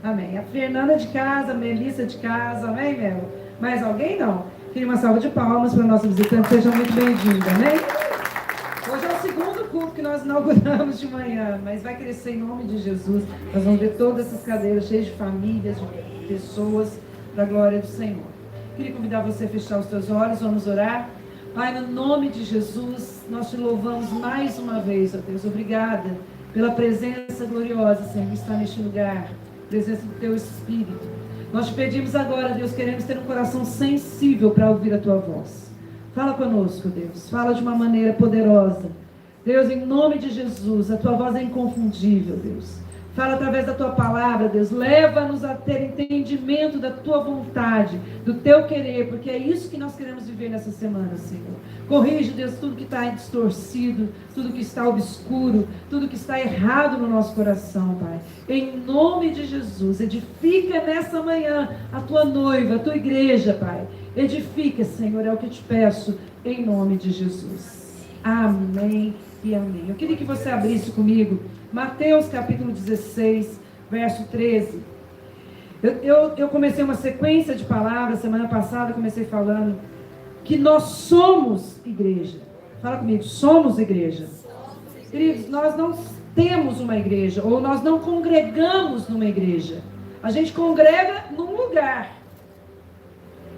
Amém. A Fernanda de casa, a Melissa de casa, amém, Mel? Mais alguém? Não. Queria uma salva de palmas para o nosso visitante. Sejam muito bem-vindos, amém? Hoje é o segundo culto que nós inauguramos de manhã, mas vai crescer em nome de Jesus. Nós vamos ver todas essas cadeiras cheias de famílias, de pessoas, para a glória do Senhor. Queria convidar você a fechar os seus olhos, vamos orar. Pai, no nome de Jesus, nós te louvamos mais uma vez, ó Deus. Obrigada pela presença gloriosa, Senhor, que está neste lugar. Presença do Teu Espírito. Nós te pedimos agora, Deus, queremos ter um coração sensível para ouvir a Tua voz. Fala conosco, Deus. Fala de uma maneira poderosa. Deus, em nome de Jesus, a Tua voz é inconfundível, Deus. Fala através da Tua palavra, Deus. Leva-nos a ter entendimento da Tua vontade, do Teu querer, porque é isso que nós queremos viver nessa semana, Senhor. Corrige, Deus, tudo que está distorcido, tudo que está obscuro, tudo que está errado no nosso coração, Pai. Em nome de Jesus, edifica nessa manhã a Tua noiva, a Tua igreja, Pai. Edifica, Senhor, é o que te peço, em nome de Jesus. Amém e amém. Eu queria que você abrisse comigo Mateus capítulo 16, verso 13. Eu comecei uma sequência de palavras, semana passada comecei falando que nós somos igreja. Fala comigo, somos igreja. Queridos, nós não temos uma igreja, ou nós não congregamos numa igreja. A gente congrega num lugar.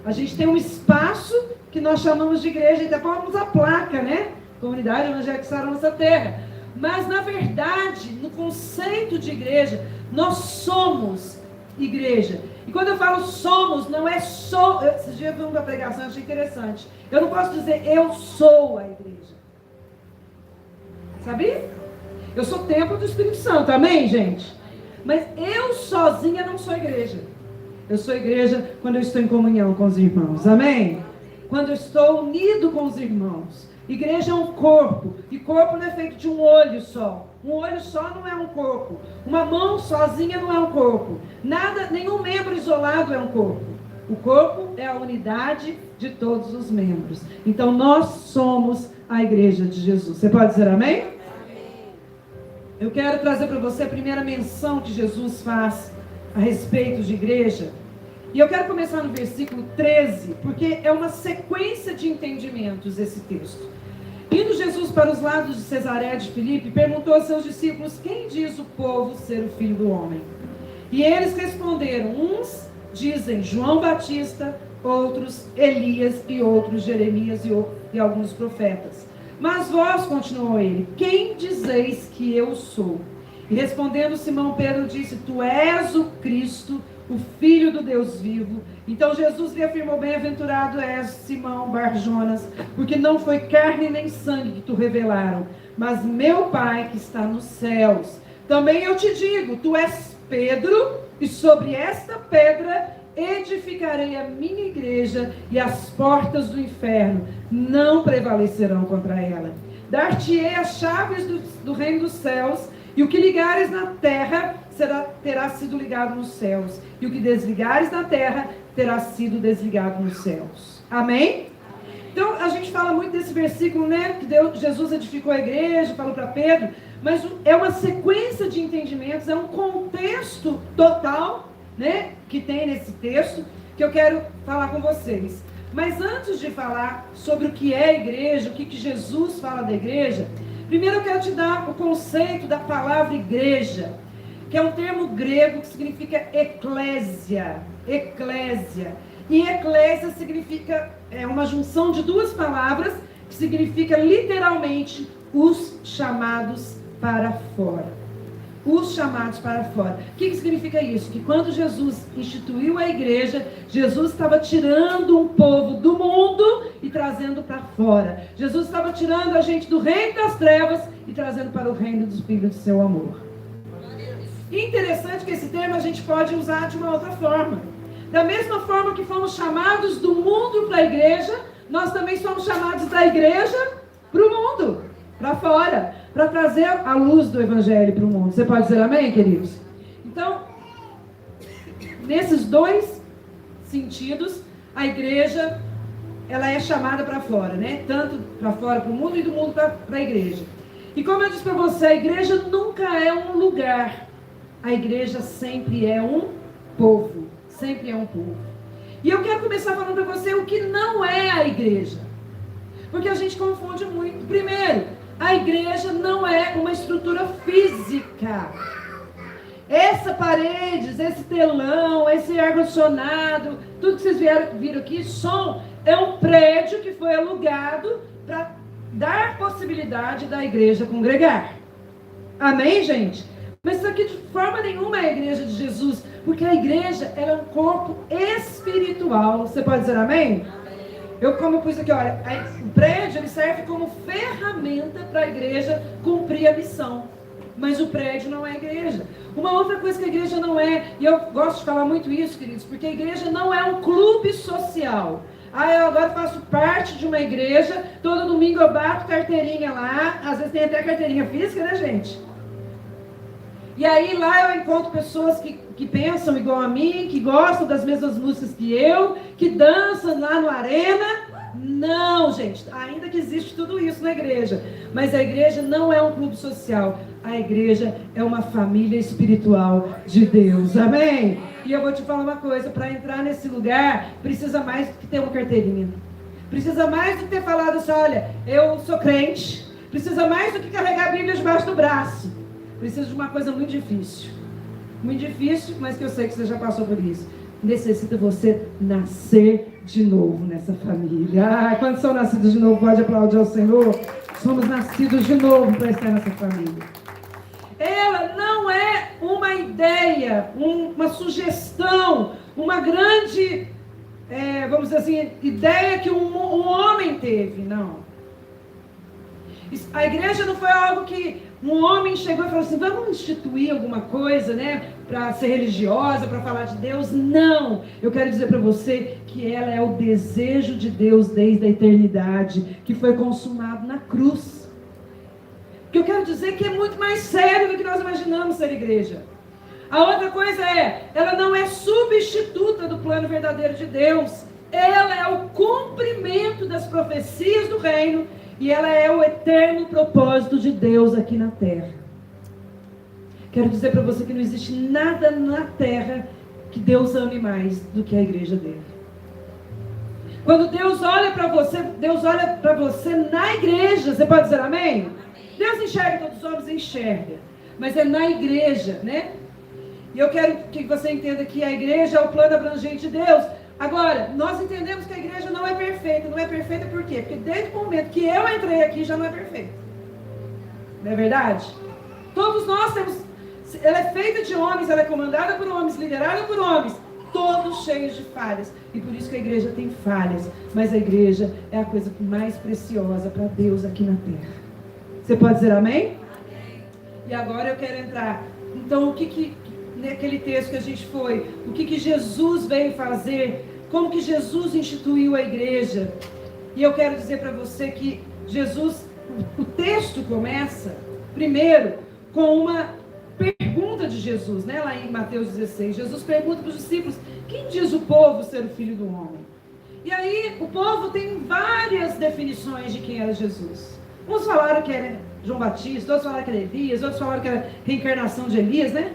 A gente tem um espaço que nós chamamos de igreja, e até pomos a placa, né? Comunidade Evangélica Sara Nossa Terra. Mas, na verdade, no conceito de igreja, nós somos igreja. E quando eu falo somos, não é só... Esses dias eu vi uma pregação, achei interessante. Eu não posso dizer eu sou a igreja. Sabia? Eu sou templo do Espírito Santo, amém, gente? Mas eu sozinha não sou igreja. Eu sou igreja quando eu estou em comunhão com os irmãos, amém? Quando eu estou unido com os irmãos. Igreja é um corpo, e corpo não é feito de um olho só. Um olho só não é um corpo. Uma mão sozinha não é um corpo. Nenhum membro isolado é um corpo. O corpo é a unidade de todos os membros. Então nós somos a igreja de Jesus. Você pode dizer amém? Amém. Eu quero trazer para você a primeira menção que Jesus faz a respeito de igreja. E eu quero começar no versículo 13, porque é uma sequência de entendimentos esse texto. Indo Jesus para os lados de Cesareia de Filipe, perguntou aos seus discípulos: quem diz o povo ser o Filho do Homem? E eles responderam: uns dizem João Batista, outros Elias e outros Jeremias e alguns profetas. Mas vós, continuou ele, quem dizeis que eu sou? E respondendo Simão Pedro disse: tu és o Cristo, o Filho do Deus vivo. Então Jesus lhe afirmou: bem-aventurado és, Simão Bar-Jonas, porque não foi carne nem sangue que tu revelaram, mas meu Pai que está nos céus. Também eu te digo, tu és Pedro, e sobre esta pedra edificarei a minha igreja, e as portas do inferno não prevalecerão contra ela. Dar-te-ei as chaves do reino dos céus, e o que ligares na terra terá sido ligado nos céus, e o que desligares na terra terá sido desligado nos céus. Amém? Então a gente fala muito desse versículo, né? Que Jesus edificou a igreja, falou para Pedro, mas é uma sequência de entendimentos, é um contexto total, né? Que tem nesse texto, que eu quero falar com vocês. Mas antes de falar sobre o que é a igreja, o que Jesus fala da igreja, primeiro eu quero te dar o conceito da palavra igreja, que é um termo grego que significa eclésia. Eclésia. E eclésia significa, é uma junção de duas palavras, que significa literalmente os chamados para fora. Os chamados para fora. O que significa isso? Que quando Jesus instituiu a igreja, Jesus estava tirando um povo do mundo e trazendo para fora. Jesus estava tirando a gente do reino das trevas e trazendo para o reino dos filhos do seu amor. Interessante que esse termo a gente pode usar de uma outra forma. Da mesma forma que fomos chamados do mundo para a igreja, nós também somos chamados da igreja para o mundo, para fora, para trazer a luz do evangelho para o mundo. Você pode dizer amém, queridos? Então, nesses dois sentidos, a igreja, ela é chamada para fora, né? Tanto para fora, para o mundo, e do mundo para a igreja. E como eu disse para você, a igreja nunca é um lugar. A igreja sempre é um povo. Sempre é um povo. E eu quero começar falando para você o que não é a igreja. Porque a gente confunde muito. Primeiro, a igreja não é uma estrutura física. Essa paredes, esse telão, esse ar-condicionado, tudo que vocês viram aqui, som, é um prédio que foi alugado para dar possibilidade da igreja congregar. Amém, gente? Mas isso aqui de forma nenhuma é a igreja de Jesus, porque a igreja ela é um corpo espiritual. Você pode dizer amém? Eu, como eu pus aqui, olha, o prédio ele serve como ferramenta para a igreja cumprir a missão. Mas o prédio não é a igreja. Uma outra coisa que a igreja não é, e eu gosto de falar muito isso, queridos, porque a igreja não é um clube social. Eu agora faço parte de uma igreja, todo domingo eu bato carteirinha lá, às vezes tem até carteirinha física, né, gente? E aí lá eu encontro pessoas que pensam igual a mim, que gostam das mesmas músicas que eu, que dançam lá no arena. Não, gente, ainda que existe tudo isso na igreja, mas a igreja não é um clube social. A igreja é uma família espiritual de Deus, amém? E eu vou te falar uma coisa, para entrar nesse lugar, precisa mais do que ter uma carteirinha. Precisa mais do que ter falado assim, olha, eu sou crente. Precisa mais do que carregar a Bíblia debaixo do braço. Precisa de uma coisa muito difícil. Muito difícil, mas que eu sei que você já passou por isso. Necessita você nascer de novo nessa família. Quando são nascidos de novo, pode aplaudir ao Senhor. Somos nascidos de novo para estar nessa família. Ela não é uma ideia, uma sugestão, uma grande, vamos dizer assim, ideia que um homem teve, não. A igreja não foi algo que um homem chegou e falou assim, vamos instituir alguma coisa, né, para ser religiosa, para falar de Deus. Não, eu quero dizer para você que ela é o desejo de Deus desde a eternidade, que foi consumado na cruz. Que eu quero dizer que é muito mais sério do que nós imaginamos ser igreja. A outra coisa ela não é substituta do plano verdadeiro de Deus. Ela é o cumprimento das profecias do reino e ela é o eterno propósito de Deus aqui na terra. Quero dizer para você que não existe nada na terra que Deus ame mais do que a igreja dele. Quando Deus olha para você, Deus olha para você na igreja. Você pode dizer amém? Deus enxerga todos os homens, enxerga. Mas é na igreja, né? E eu quero que você entenda que a igreja é o plano abrangente de Deus. Agora, nós entendemos que a igreja não é perfeita. Não é perfeita por quê? Porque desde o momento que eu entrei aqui já não é perfeita. Não é verdade? Todos nós temos... Ela é feita de homens, ela é comandada por homens, liderada por homens. Todos cheios de falhas. E por isso que a igreja tem falhas. Mas a igreja é a coisa mais preciosa para Deus aqui na terra. Você pode dizer amém? Amém. E agora eu quero entrar. Então, naquele texto que a gente foi, o que Jesus veio fazer, como que Jesus instituiu a igreja. E eu quero dizer para você que Jesus, o texto começa, primeiro, com uma pergunta de Jesus, né? Lá em Mateus 16. Jesus pergunta para os discípulos, quem diz o povo ser o filho do homem? E aí, o povo tem várias definições de quem era Jesus. Uns falaram que era João Batista, outros falaram que era Elias, outros falaram que era reencarnação de Elias, né?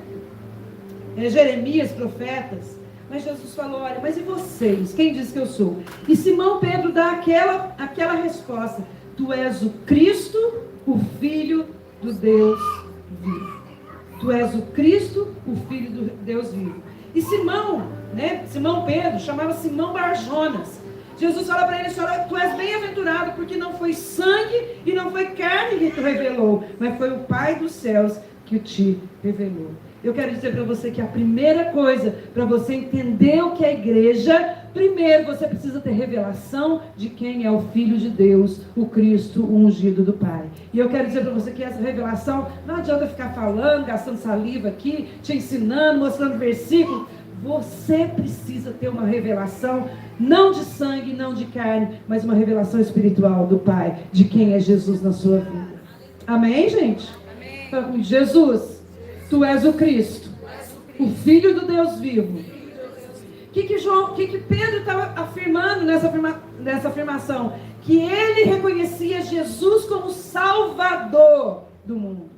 Jeremias, profetas. Mas Jesus falou, olha, mas e vocês? Quem diz que eu sou? E Simão Pedro dá aquela resposta. Tu és o Cristo, o Filho do Deus vivo. Tu és o Cristo, o Filho do Deus vivo. E Simão, né? Simão Pedro, chamava Simão Barjonas. Jesus fala para ele, tu és bem-aventurado, porque não foi sangue e não foi carne que te revelou, mas foi o Pai dos céus que te revelou. Eu quero dizer para você que a primeira coisa, para você entender o que é a igreja, primeiro você precisa ter revelação de quem é o Filho de Deus, o Cristo, o ungido do Pai. E eu quero dizer para você que essa revelação, não adianta ficar falando, gastando saliva aqui, te ensinando, mostrando versículo. Você precisa ter uma revelação, não de sangue, não de carne, mas uma revelação espiritual do Pai, de quem é Jesus na sua vida. Amém, gente? Amém. Jesus, tu és o Cristo, o Filho do Deus vivo. O que Pedro estava afirmando nessa afirmação? Que ele reconhecia Jesus como Salvador do mundo,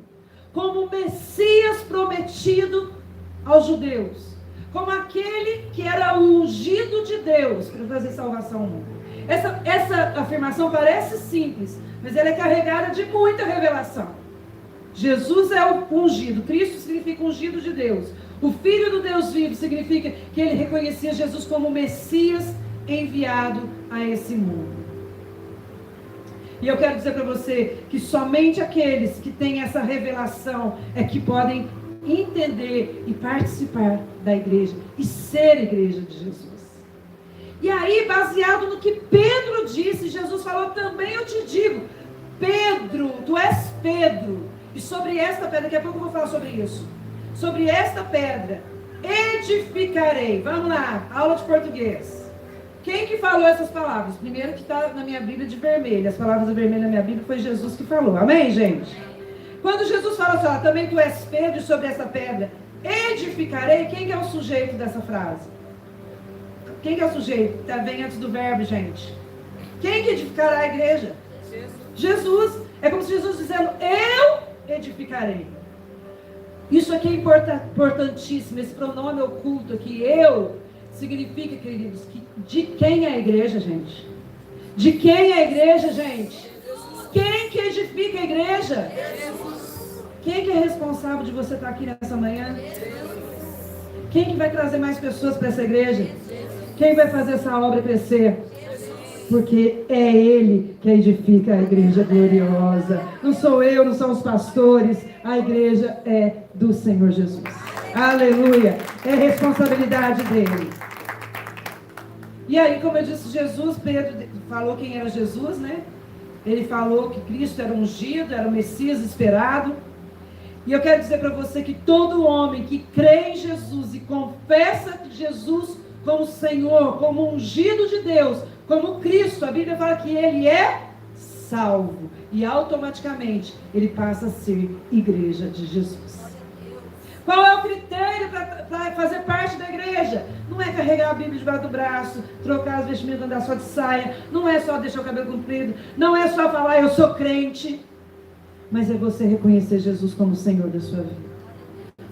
como o Messias prometido aos judeus, como aquele que era o ungido de Deus para fazer salvação ao mundo. Essa afirmação parece simples, mas ela é carregada de muita revelação. Jesus é o ungido, Cristo significa ungido de Deus. O Filho do Deus vivo significa que ele reconhecia Jesus como o Messias enviado a esse mundo. E eu quero dizer para você que somente aqueles que têm essa revelação é que podem entender e participar da igreja e ser igreja de Jesus. E aí, baseado no que Pedro disse, Jesus falou: também eu te digo, Pedro, tu és Pedro, e sobre esta pedra, daqui a pouco eu vou falar sobre isso, sobre esta pedra edificarei. Vamos lá, aula de português. Quem que falou essas palavras? Primeiro que está na minha Bíblia de vermelho, as palavras de vermelho na minha Bíblia foi Jesus que falou, amém, gente? Quando Jesus fala assim, também tu és Pedro, e sobre essa pedra edificarei, quem que é o sujeito dessa frase? Quem que é o sujeito? Tá bem antes do verbo, gente. Quem que edificará a igreja? Jesus. É como se Jesus dizendo, eu edificarei. Isso aqui é importantíssimo, esse pronome oculto aqui, eu, significa, queridos, que de quem é a igreja, gente? De quem é a igreja, gente? Quem que edifica a igreja? Quem que é responsável de você estar aqui nessa manhã? Quem que vai trazer mais pessoas para essa igreja? Quem vai fazer essa obra crescer? Porque é Ele que edifica a igreja gloriosa. Não sou eu, não são os pastores. A igreja é do Senhor Jesus. Aleluia. É responsabilidade dele. E aí, como eu disse, Jesus, Pedro falou quem era Jesus, né? Ele falou que Cristo era ungido, era o Messias esperado. E eu quero dizer para você que todo homem que crê em Jesus e confessa Jesus como Senhor, como ungido de Deus, como Cristo, a Bíblia fala que ele é salvo. E automaticamente ele passa a ser igreja de Jesus. Qual é o critério para fazer parte da igreja? Não é carregar a Bíblia debaixo do braço, trocar as vestimentas, andar só de saia, não é só deixar o cabelo comprido, não é só falar eu sou crente, mas é você reconhecer Jesus como Senhor da sua vida.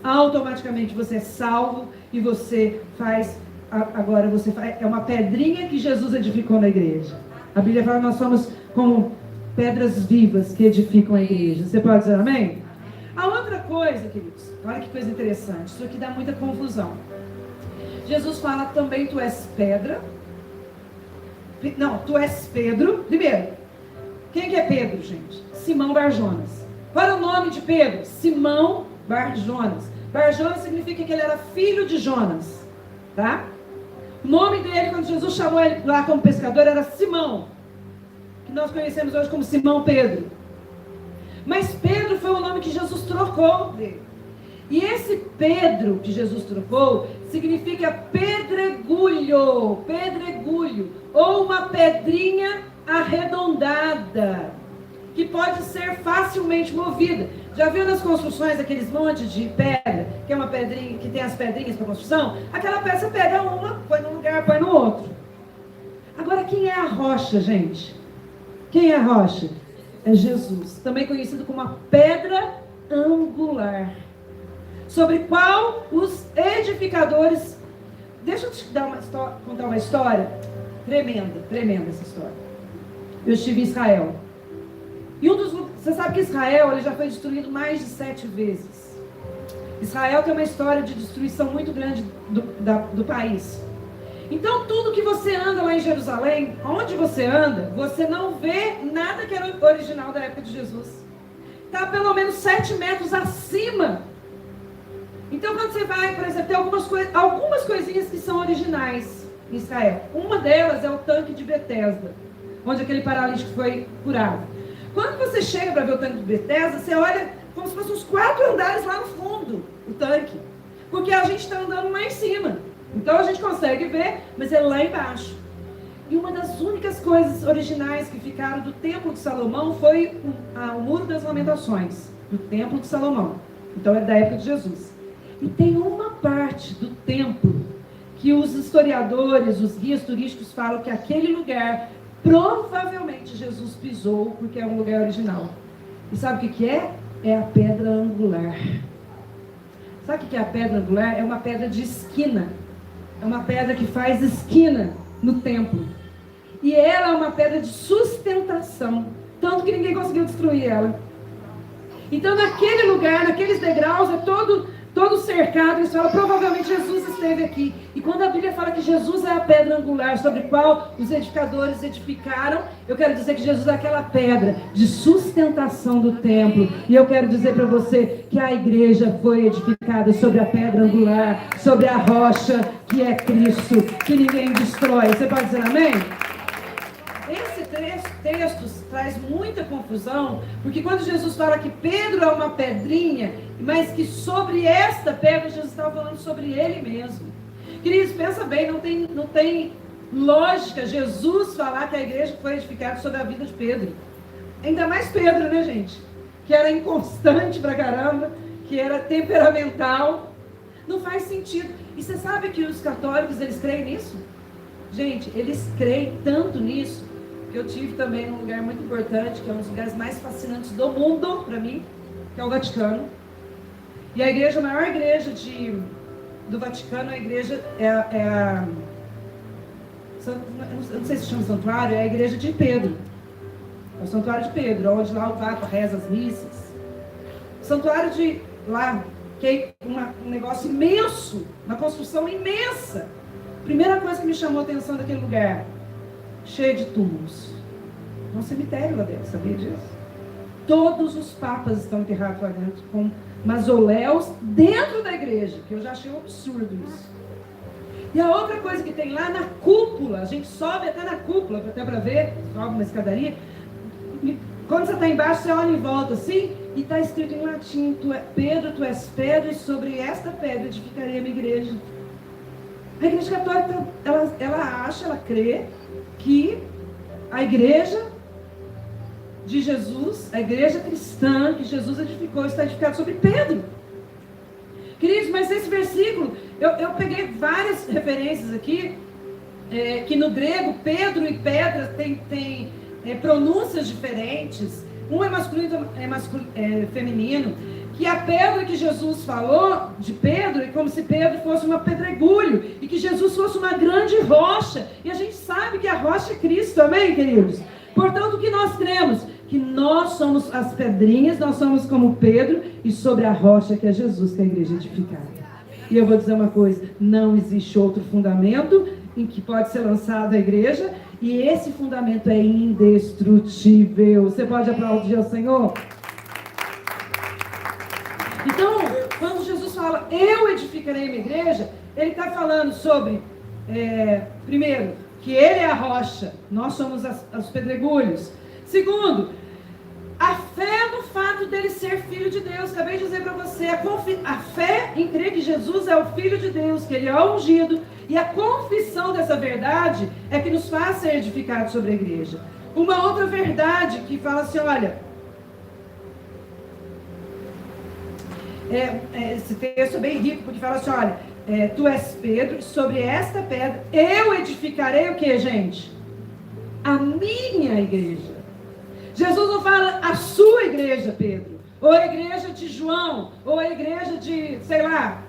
Automaticamente você é salvo e você faz, agora você faz, é uma pedrinha que Jesus edificou na igreja. A Bíblia fala que nós somos como pedras vivas que edificam a igreja. Você pode dizer amém? A outra coisa, queridos, olha que coisa interessante, isso aqui dá muita confusão. Jesus fala também, tu és pedra. Não, tu és Pedro. Primeiro, quem que é Pedro, gente? Simão Barjonas. Qual é o nome de Pedro? Simão Barjonas. Barjonas significa que ele era filho de Jonas, tá? O nome dele, quando Jesus chamou ele lá como pescador, era Simão, que nós conhecemos hoje como Simão Pedro. Mas Pedro foi o nome que Jesus trocou dele. E esse Pedro que Jesus trocou significa pedregulho, pedregulho, ou uma pedrinha arredondada, que pode ser facilmente movida. Já viu nas construções aqueles montes de pedra, que é uma pedrinha, que tem as pedrinhas para construção? Aquela peça pega uma, põe num lugar, põe no outro. Agora, quem é a rocha, gente? Quem é a rocha? É Jesus, também conhecido como a pedra angular, sobre qual os edificadores... Deixa eu te contar uma história tremenda, tremenda essa história. Eu estive em Israel. E você sabe que Israel ele já foi destruído mais de 7 vezes. Israel tem uma história de destruição muito grande do país. Então tudo que você anda lá em Jerusalém, onde você anda, você não vê nada que era original da época de Jesus. Está pelo menos 7 metros acima. Então quando você vai, por exemplo, tem algumas coisinhas que são originais em Israel. Uma delas é o tanque de Betesda, onde aquele paralítico foi curado. Quando você chega para ver o tanque de Betesda, você olha como se fossem uns 4 andares lá no fundo, o tanque. Porque a gente está andando lá em cima. Então a gente consegue ver, mas é lá embaixo. E uma das únicas coisas originais que ficaram do Templo de Salomão foi o Muro das Lamentações, do Templo de Salomão. Então é da época de Jesus. E tem uma parte do templo que os historiadores, os guias turísticos falam que aquele lugar provavelmente Jesus pisou, porque é um lugar original. E sabe o que é? É a pedra angular. Sabe o que é a pedra angular? É uma pedra de esquina. É uma pedra que faz esquina no templo. E ela é uma pedra de sustentação. Tanto que ninguém conseguiu destruir ela. Então, naquele lugar, naqueles degraus, é todo cercado. Eles falam, provavelmente Jesus esteve aqui. E quando a Bíblia fala que Jesus é a pedra angular sobre a qual os edificadores edificaram, eu quero dizer que Jesus é aquela pedra de sustentação do templo. E eu quero dizer para você que a igreja foi edificada sobre a pedra angular, sobre a rocha que é Cristo, que ninguém destrói. Você pode dizer amém? Esse texto traz muita confusão, porque quando Jesus fala que Pedro é uma pedrinha, mas que sobre esta pedra Jesus estava falando sobre ele mesmo. Queridos, pensa bem, não tem lógica Jesus falar que a igreja foi edificada sobre a vida de Pedro. Ainda mais Pedro, né, gente? Que era inconstante pra caramba, que era temperamental. Não faz sentido. E você sabe que os católicos, eles creem nisso? Gente, eles creem tanto nisso, que eu tive também num lugar muito importante, que é um dos lugares mais fascinantes do mundo, para mim, que é o Vaticano. E a igreja, a maior igreja do Vaticano, a igreja eu não sei se chama santuário, é a igreja de Pedro. É o santuário de Pedro, onde lá o Papa reza as missas. O santuário de lá, que é um negócio imenso, uma construção imensa. Primeira coisa que me chamou a atenção daquele lugar, cheio de túmulos. É um cemitério lá dentro, sabia disso? Todos os papas estão enterrados lá dentro, com mausoléus dentro da igreja, que eu já achei um absurdo isso. E a outra coisa que tem lá na cúpula, a gente sobe até na cúpula, até para ver, sobe uma escadaria. Quando você está embaixo, você olha em volta assim, e está escrito em latim, Pedro, tu és pedra, e sobre esta pedra edificarei a minha igreja. A igreja católica, ela crê que a igreja de Jesus, a igreja cristã que Jesus edificou, está edificada sobre Pedro. Queridos, mas esse versículo, eu peguei várias referências aqui, que no grego, Pedro e pedra tem pronúncias diferentes. Um é masculino, é feminino. Que a pedra que Jesus falou de Pedro é como se Pedro fosse uma pedregulho e que Jesus fosse uma grande rocha. E a gente sabe que a rocha é Cristo, amém, queridos? Portanto, o que nós cremos? Que nós somos as pedrinhas, nós somos como Pedro e sobre a rocha que é Jesus, que é a igreja edificada. E eu vou dizer uma coisa, não existe outro fundamento em que pode ser lançada a igreja e esse fundamento é indestrutível. Você pode aplaudir ao Senhor? Então, quando Jesus fala, eu edificarei minha igreja, ele está falando sobre, primeiro, que ele é a rocha, nós somos os pedregulhos. Segundo, a fé no fato dele ser filho de Deus. Acabei de dizer para você, a fé em crer que Jesus é o filho de Deus, que ele é o ungido, e a confissão dessa verdade é que nos faz ser edificados sobre a igreja. Uma outra verdade que fala assim, olha, esse texto é bem rico, porque fala assim, olha, tu és Pedro, sobre esta pedra eu edificarei o que, gente? A minha igreja. Jesus não fala a sua igreja, Pedro, ou a igreja de João, ou a igreja de, sei lá,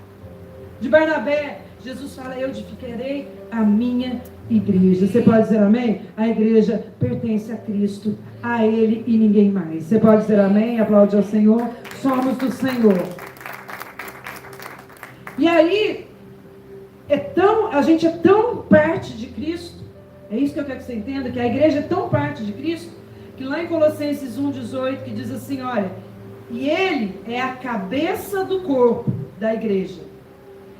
de Barnabé. Jesus fala, eu edificarei a minha igreja. Você pode dizer amém? A igreja pertence a Cristo, a Ele e ninguém mais. Você pode dizer amém? Aplaude ao Senhor. Somos do Senhor. E aí, a gente é tão parte de Cristo, é isso que eu quero que você entenda, que a igreja é tão parte de Cristo, que lá em Colossenses 1,18, que diz assim, olha, e ele é a cabeça do corpo da igreja.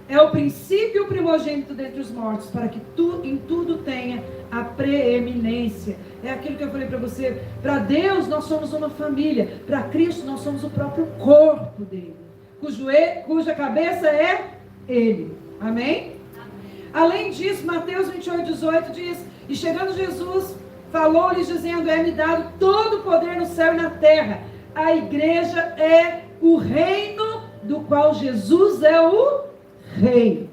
É o princípio primogênito dentre os mortos, para que em tudo tenha a preeminência. É aquilo que eu falei para você, para Deus nós somos uma família, para Cristo nós somos o próprio corpo dele, cuja cabeça é ele. Amém? Além disso, Mateus 28,18 diz, e chegando Jesus, falou-lhes dizendo, é-me dado todo o poder no céu e na terra. A igreja é o reino do qual Jesus é o rei.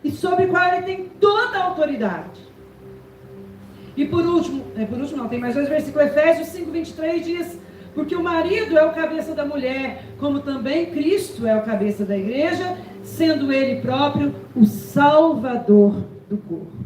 E sobre o qual ele tem toda a autoridade. E por último não, tem mais dois versículos. Efésios 5,23 diz, Porque o marido é o cabeça da mulher, como também Cristo é o cabeça da igreja, sendo ele próprio o salvador do corpo.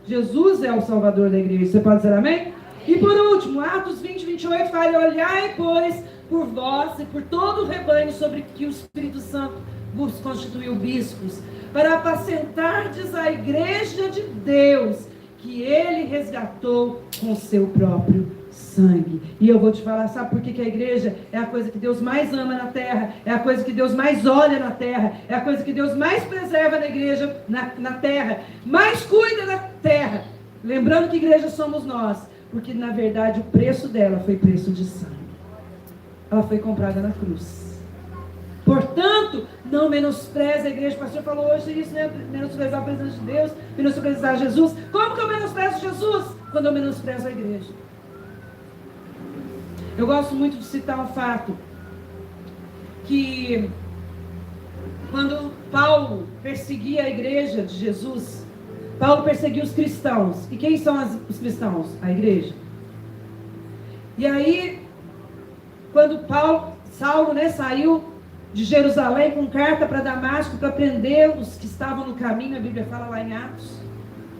Jesus é o salvador da igreja. Você pode dizer amém? E por último, Atos 20, 28 fala: olhai, pois, por vós e por todo o rebanho sobre que o Espírito Santo vos constituiu bispos, para apacentardes a igreja de Deus, que ele resgatou com seu próprio sangue. E eu vou te falar, sabe por que a igreja é a coisa que Deus mais ama na terra, é a coisa que Deus mais olha na terra, é a coisa que Deus mais preserva na igreja, na terra, mais cuida da terra. Lembrando que igreja somos nós, porque na verdade o preço dela foi preço de sangue. Ela foi comprada na cruz. Portanto, não menospreze a igreja. O pastor falou hoje isso, né? Menosprezar a presença de Deus, menosprezar Jesus. Como que eu menosprezo Jesus? Quando eu menosprezo a igreja. Eu gosto muito de citar um fato, que quando Paulo perseguia a igreja de Jesus, Paulo perseguia os cristãos. E quem são os cristãos? A igreja. E aí, quando Saulo, né, saiu de Jerusalém com carta para Damasco para prender os que estavam no caminho, a Bíblia fala lá em Atos,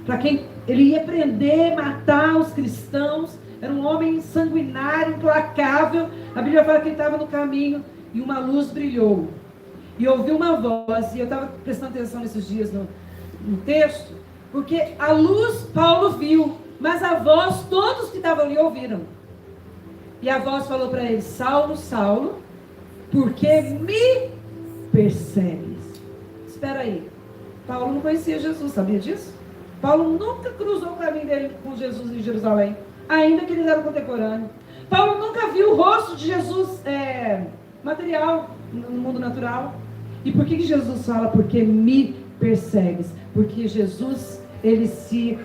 para quem ele ia prender, matar os cristãos. Era um homem sanguinário, implacável. A Bíblia fala que ele estava no caminho e uma luz brilhou. E ouviu uma voz, e eu estava prestando atenção nesses dias no texto, porque a luz Paulo viu, mas a voz todos que estavam ali ouviram. E a voz falou para ele: Saulo, Saulo, por que me persegues? Espera aí, Paulo não conhecia Jesus, sabia disso? Paulo nunca cruzou o caminho dele com Jesus em Jerusalém, ainda que eles eram contemporâneos. Paulo nunca viu o rosto de Jesus material, no mundo natural. E por que Jesus fala, porque me persegues? Porque Jesus, ele se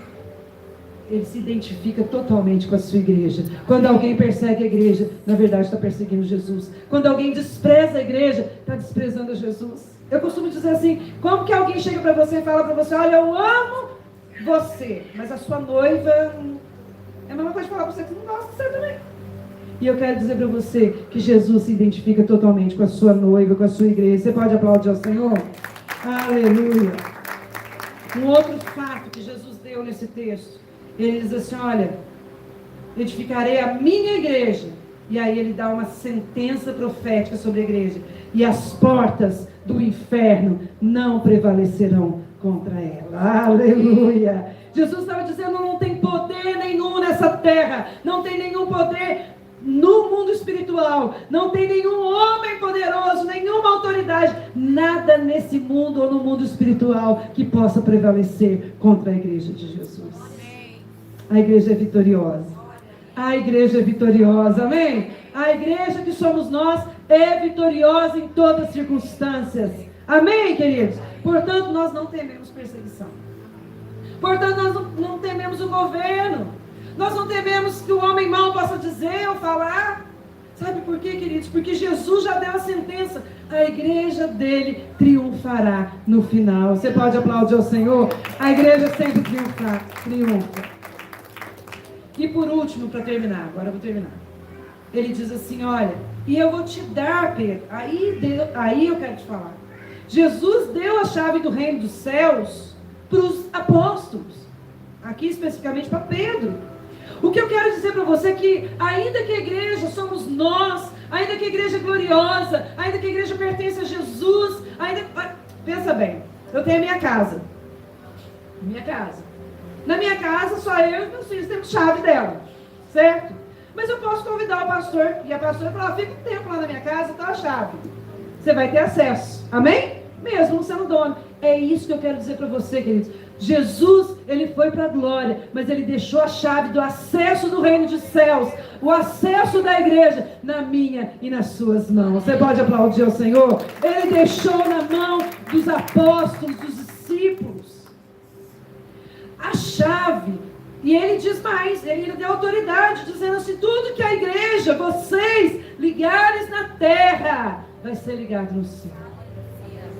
identifica totalmente com a sua igreja. Quando alguém persegue a igreja, na verdade está perseguindo Jesus. Quando alguém despreza a igreja, está desprezando a Jesus. Eu costumo dizer assim: como que alguém chega para você e fala para você: olha, eu amo você, mas a sua noiva é a mesma coisa de falar para você que não gosta de você também. E eu quero dizer para você que Jesus se identifica totalmente com a sua noiva, com a sua igreja. Você pode aplaudir ao Senhor? Aleluia. Um outro fato que Jesus deu nesse texto, ele diz assim: olha, edificarei a minha igreja. E aí ele dá uma sentença profética sobre a igreja: e as portas do inferno não prevalecerão contra ela. Aleluia. Jesus estava dizendo: não tem poder nenhum nessa terra, não tem nenhum poder no mundo espiritual, não tem nenhum homem poderoso, nenhuma autoridade, nada nesse mundo ou no mundo espiritual que possa prevalecer contra a igreja de Jesus. A igreja é vitoriosa. A igreja é vitoriosa, amém? A igreja que somos nós é vitoriosa em todas as circunstâncias. Amém, queridos? Portanto, nós não tememos perseguição. Portanto, nós não tememos o governo. Nós não tememos que o homem mau possa dizer ou falar. Sabe por quê, queridos? Porque Jesus já deu a sentença. A igreja dele triunfará no final. Você pode aplaudir ao Senhor? A igreja sempre triunfa. E por último, para terminar, agora eu vou terminar. Ele diz assim: olha, e eu vou te dar, Pedro. Aí eu quero te falar. Jesus deu a chave do reino dos céus para os apóstolos. Aqui especificamente para Pedro. O que eu quero dizer para você é que, ainda que a igreja somos nós, ainda que a igreja é gloriosa, ainda que a igreja pertence a Jesus, pensa bem, eu tenho a minha casa. Na minha casa, só eu e meus filhos temos chave dela, certo? Mas eu posso convidar o pastor e a pastora para falar: fica um tempo lá na minha casa, tá a chave. Você vai ter acesso, amém? Mesmo sendo dono. É isso que eu quero dizer para você, queridos. Jesus, ele foi para a glória, mas ele deixou a chave do acesso do reino dos céus, o acesso da igreja, na minha e nas suas mãos. Você pode aplaudir ao Senhor? Ele deixou na mão dos apóstolos, dos discípulos, a chave. E ele diz mais, ele deu autoridade, dizendo assim: tudo que a igreja, vocês ligares na terra, vai ser ligado no céu.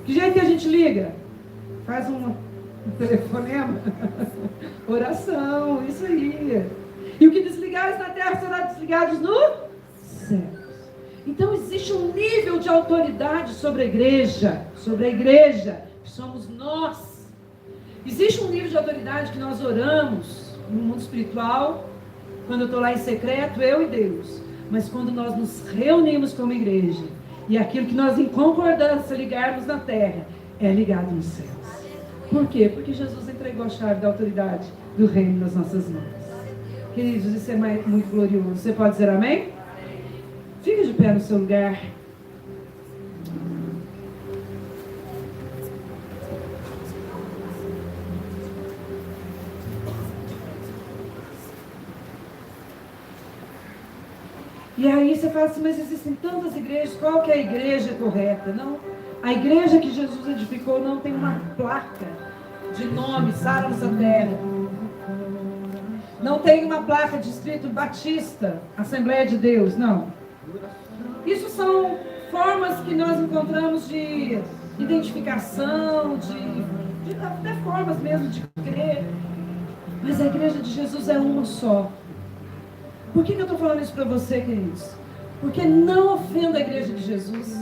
Que jeito que a gente liga? Faz um telefonema? Oração, isso aí. E o que desligares na terra será desligados no céu. Então existe um nível de autoridade sobre a igreja, que somos nós. Existe um nível de autoridade que nós oramos no mundo espiritual, quando eu estou lá em secreto, eu e Deus. Mas quando nós nos reunimos como igreja, e aquilo que nós em concordância ligarmos na terra, é ligado nos céus. Por quê? Porque Jesus entregou a chave da autoridade do reino nas nossas mãos. Queridos, isso é muito glorioso. Você pode dizer amém? Fica de pé no seu lugar. E aí você fala assim, mas existem tantas igrejas, qual que é a igreja correta? Não, a igreja que Jesus edificou não tem uma placa de nome, Sara nessa terra. Não tem uma placa de escrito Batista, Assembleia de Deus, não. Isso são formas que nós encontramos de identificação, até formas mesmo de crer. Mas a igreja de Jesus é uma só. Por que eu estou falando isso para você, queridos? Porque não ofenda a igreja de Jesus.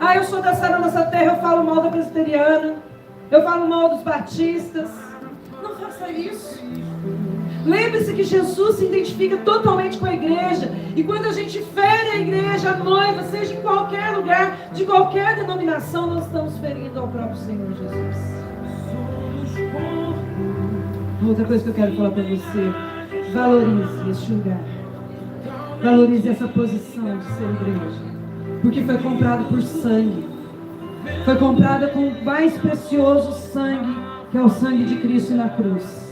Ah, eu sou da Sara Nossa Terra, eu falo mal da presbiteriana, eu falo mal dos batistas. Não faça isso. Lembre-se que Jesus se identifica totalmente com a igreja. E quando a gente fere a igreja, a noiva, seja em qualquer lugar, de qualquer denominação, nós estamos ferindo ao próprio Senhor Jesus. Outra coisa que eu quero falar para você: valorize este lugar. Valorize essa posição de ser igreja. Porque foi comprado por sangue. Foi comprada com o mais precioso sangue, que é o sangue de Cristo na cruz.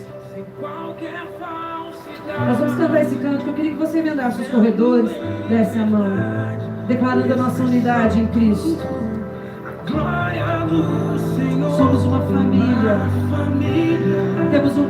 Nós vamos cantar esse canto, que eu queria que você emendasse os corredores, desse a mão, declarando a nossa unidade em Cristo. Somos uma família. Temos um